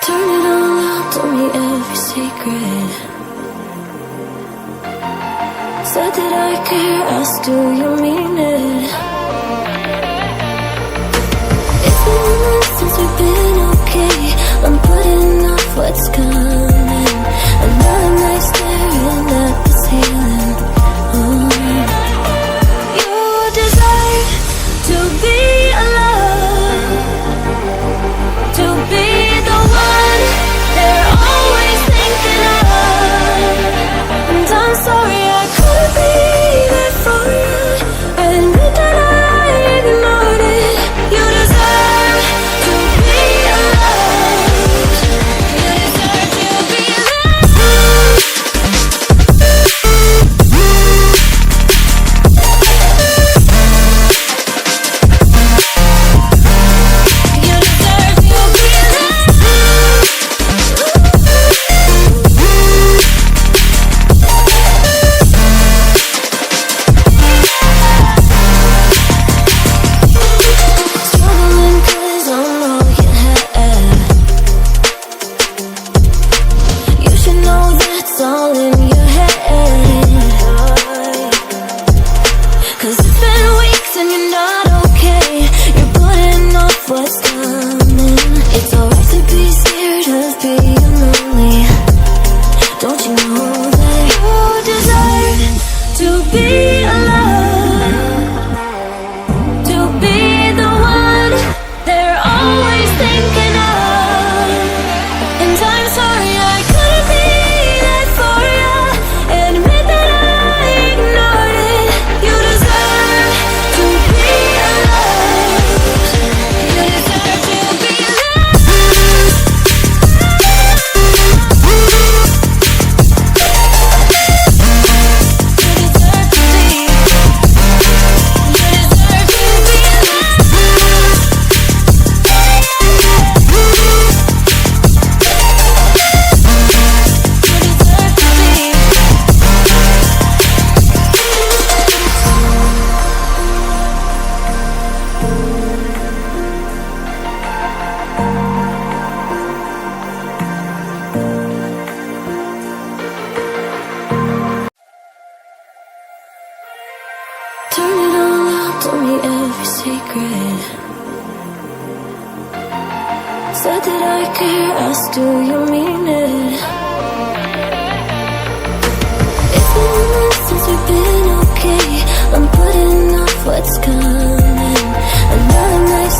Turn it all out, told me every secret. Said that I care, asked do you mean it? It's been months since we've been okay. I'm putting off what's coming. Another night staring at the ceiling. You deserve to be alone, to be the one they're always thinking of. And I'm sorry I couldn't be there for you. I admit that I ignored it. You deserve to be alone. You deserve to be alone. You deserve to be alone. Struggling 'cause I'm all you had. You should know that's all in your head. 'Cause it's been weeks and you're not okay. You're putting off what's coming. It's alright to be scared of being lonely. Don't you know that you deserve to be alone, to be the one they're always thinking of. And I'm sorry I couldn't be there for you. Admit that I ignored it. You deserve to be alone. You deserve to be alone. You deserve to be. You deserve to be alone. You deserve to be. Turn it all out, told me every secret. Said that I care, asked do you mean it? It's been months since we've been okay. I'm putting off what's coming. Another night